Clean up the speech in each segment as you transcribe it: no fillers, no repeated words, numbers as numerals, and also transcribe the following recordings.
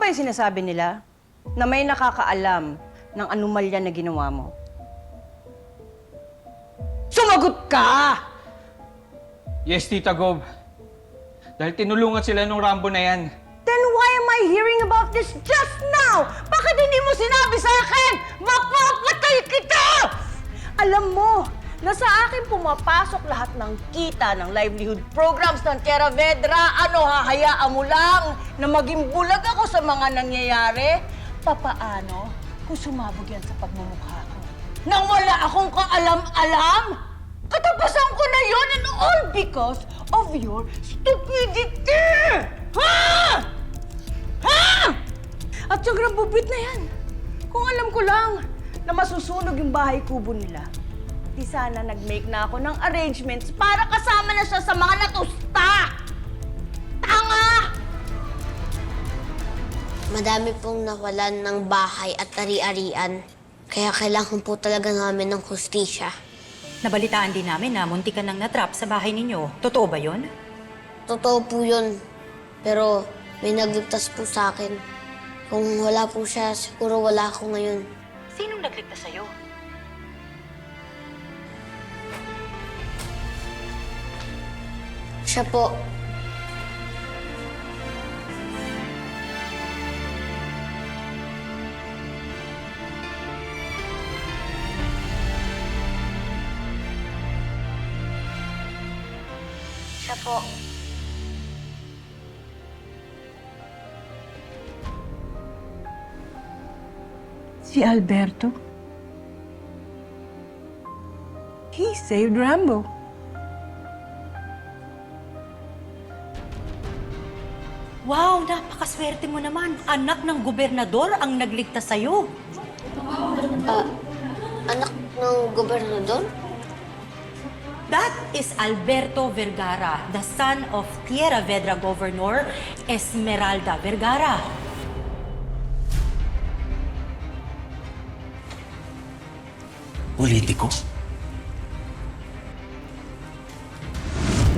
ba yung sinasabi nila? Na may nakakaalam ng anomalya na ginawa mo? Sumagot ka! Yes, Tita Gob. Dahil tinulungan sila nung Rambo na yan. Then why am I hearing about this just now? Bakit hindi mo sinabi sa akin? Mapapatay kita! Alam mo, na sa akin pumapasok lahat ng kita ng livelihood programs ng Tierra Vedra. Ano, hahayaan mo lang na maging bulag ako sa mga nangyayari? Papaano kung sumabog yan sa pagmumukha ko? Nang wala akong kaalam-alam? Katapasan ko na yon and all because of your stupidity! Ha? Ha? At yung grabubit na yan, kung alam ko lang na masusunog yung bahay kubo nila, di sana nag-make na ako ng arrangements para kasama na siya sa mga natusta! Tanga! Madami pong nawalan ng bahay at ari-arian. Kaya kailangan po talaga namin ng hustisya. Nabalitaan din namin na munti ka nang natrap sa bahay ninyo. Totoo ba yun? Totoo po yun. Pero may nagligtas po sa akin. Kung wala po siya, siguro wala ako ngayon. Sinong nagligtas sa'yo? Siya po. Siya po. Si Alberto? He saved Rambo. Wow, napakaswerte mo naman. Anak ng gobernador ang nagligtas sa'yo. Anak ng gobernador? That is Alberto Vergara, the son of Tierra Vedra Governor Esmeralda Vergara. Politiko?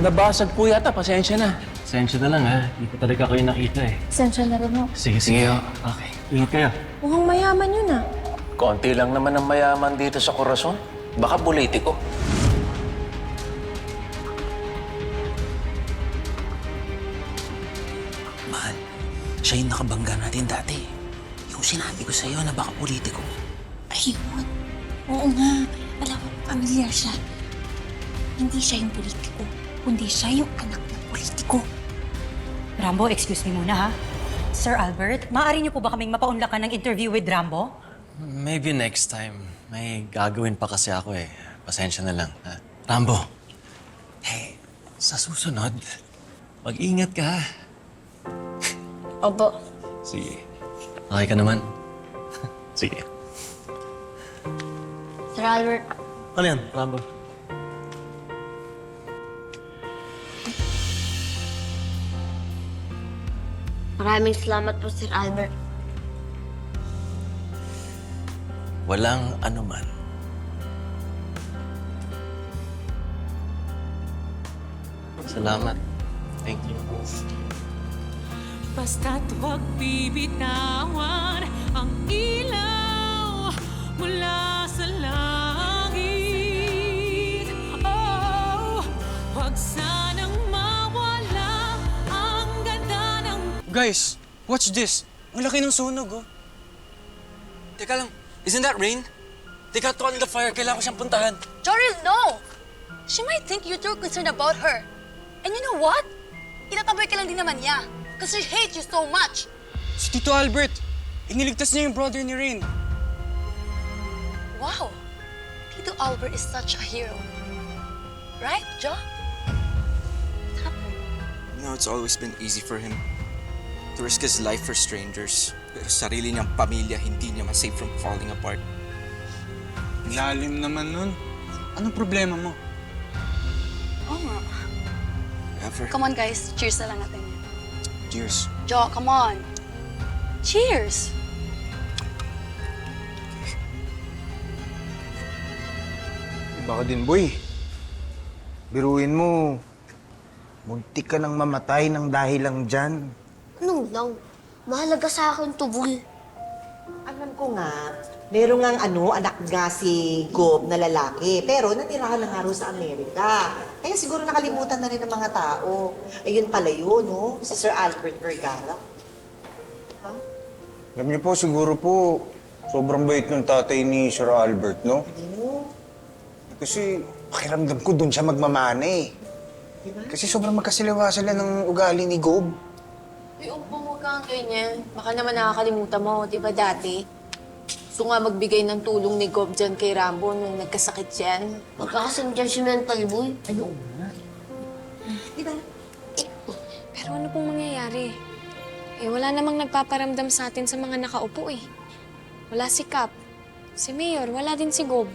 Nabasag po yata. Pasensya na. Pasensya na lang ha. Hindi ko talaga kayo nakita eh. Sensya na rin ho. Sige, sige. Okay. Ingat kayo. Mukhang mayaman yun ah. Konti lang naman ang mayaman dito sa Corazon. Baka politiko. Mahal, siya yung nakabangga natin dati. Yung sinabi ko sa'yo na baka politiko. Ayun. Oo nga. Alam mo, pamilyar siya. Hindi siya yung politiko, kundi siya yung anak ng politiko. Rambo, excuse me muna ha. Sir Albert, maaari niyo po ba kaming mapaunlakan ng interview with Rambo? Maybe next time. May gagawin pa kasi ako eh. Pasensya na lang. Ha? Rambo, hey, sa susunod, mag-ingat ka ha. Opo. Sige. Okay ka naman? Sige. Sir Albert, Ano yan, Rambo? maraming salamat po, Sir Albert. Walang anuman. Salamat. Thank you. Basta't huwag bibitawan ang ilaw mula sa langit. Oh, huwag sanang mawala ang ganda ng... Guys, watch this. Ang laki ng sunog, oh. Teka lang, isn't that rain? They got caught in the fire. Kailangan ko siyang puntahan. Joril, no! She might think you're too concerned about her. And you know what? Itataboy ka lang din naman niya. Because she hates you so much. Si Tito Albert, iniligtas niya yung brother ni Rain. Wow! Tito Albert is such a hero. Right, Jo? What happened? You know, it's always been easy for him to risk his life for strangers. Pero sarili niyang pamilya, hindi niya ma-save from falling apart. Lalim naman nun. Anong problema mo? Oo nga. Ever. Come on, guys. Cheers na lang natin. Cheers. Jo, come on. Cheers! Baka din, boy. Biruin mo, muntik ka nang mamatay ng dahil lang dyan. Anong lang? Mahalaga sa akin to, Boy. Alam ko nga, meron ngang anak nga si Gob na lalaki, pero natirahan na nga rin sa Amerika. Kaya siguro nakalimutan na rin ng mga tao. Ayun pala yun, no? Si Sir Albert Vergara. Alam niyo po, siguro po, sobrang bait ng tatay ni Sir Albert, no? Kasi pakiramdam ko doon siya magmamana eh. Kasi sobrang magkasiliwa sila ng ugali ni Gob. Uy, huwag kang ganyan. Baka naman nakakalimutan mo, di ba dati? Gusto nga magbigay ng tulong ni Gob dyan kay Rambo nung nagkasakit yan. Magkakasing judgmental, Boy. Ayun nga. Diba? Pero ano pong mangyayari? Eh, wala namang nagpaparamdam sa atin sa mga nakaupo eh. Wala si Cap, si Mayor, wala din si Gob.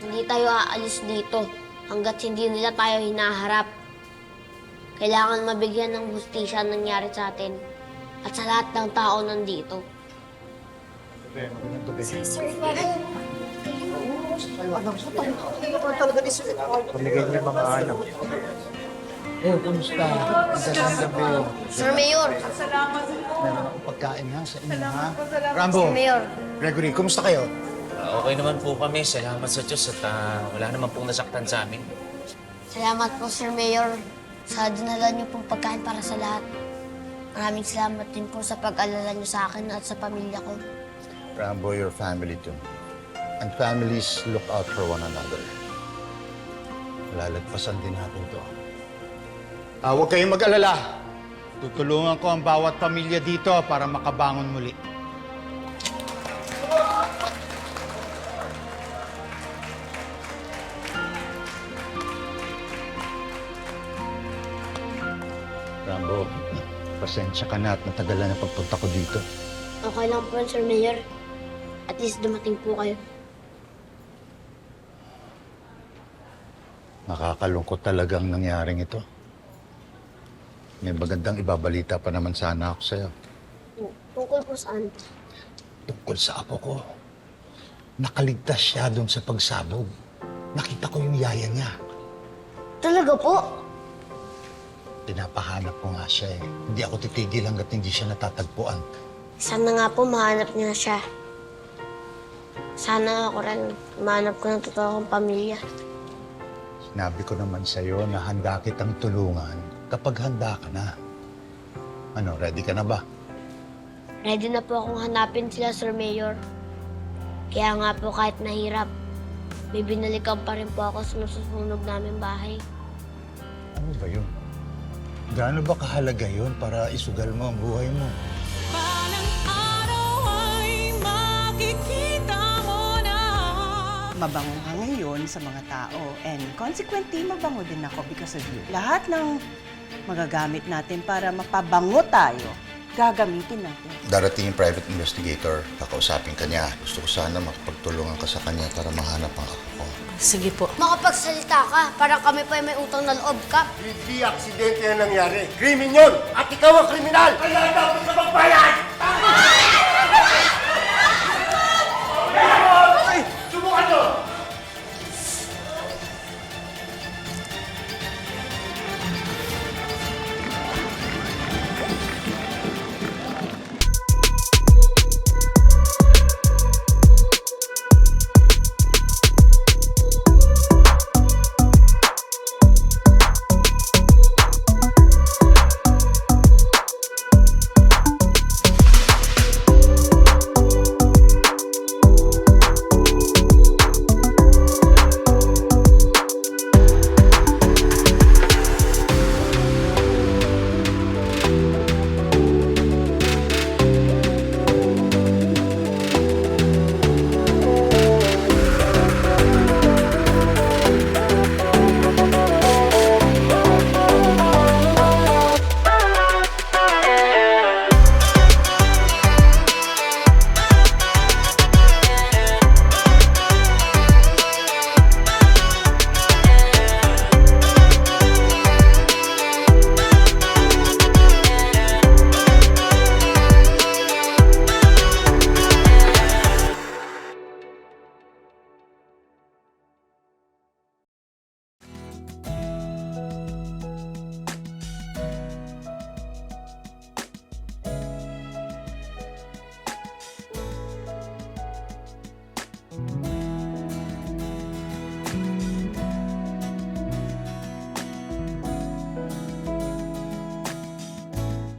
Hindi tayo aalis dito hanggat hindi nila tayo hinaharap. Kailangan mabigyan ng hustisya ang nangyari sa atin at sa lahat ng tao nandito. Pamigay niyo mga anak. Kumusta? Magandang gabi. Sir Mayor! Meron akong pagkain ha sa inyo, ha? Rambo, Sir Mayor! Gregory, kumusta kayo? Okay naman po kami. Salamat sa Diyos at wala naman pong nasaktan sa amin. Salamat po, Sir Mayor, sa dinala niyo pong pagkain para sa lahat. Maraming salamat din po sa pag-alala niyo sa akin at sa pamilya ko. Rambo, your family too. And families look out for one another. Lalagpasan din natin to. Huwag kayong mag-alala. Tutulungan ko ang bawat pamilya dito para makabangon muli. Rambo, pasensya ka na at natagalan na pagpunta ko dito. Okay lang po, Sir Mayor. At least dumating po kayo. Nakakalungkot talagang nangyaring ito. May magandang ibabalita pa naman sana ako sa'yo. Tungkol po saan? Tungkol sa apo ko. Nakaligtas siya doon sa pagsabog. Nakita ko yung yaya niya. Talaga po? Pinapahanap ko nga siya eh. Hindi ako titigil hanggat hindi siya natatagpuan. Sana nga po mahanap niya siya. Sana ako rin mahanap ko ng totoo kong pamilya. Sinabi ko naman sa'yo na handa kitang tulungan kapag handa ka na. Ano, ready ka na ba? Ready na po akong hanapin sila, Sir Mayor. Kaya nga po kahit nahirap, may binalikan pa rin po ako sa nasusunog namin bahay. Ano ba yun? Gaano ba kahalaga yun para isugal mo ang buhay mo? Balang araw ay makikita mo na. Mabango ka ngayon sa mga tao and consequently, mabango din ako because of you. Lahat ng magagamit natin para mapabango tayo, gagamitin natin. Darating yung private investigator, kakausapin ka niya. Gusto ko sana makapagtulungan ka sa kanya para mahanap ang ako ko. Sige po. Makapagsalita ka, parang kami pa may utang na loob ka. Hindi aksidente na nangyari. Krimen yun! At ikaw ang kriminal! Kaya dapat ka magbayad!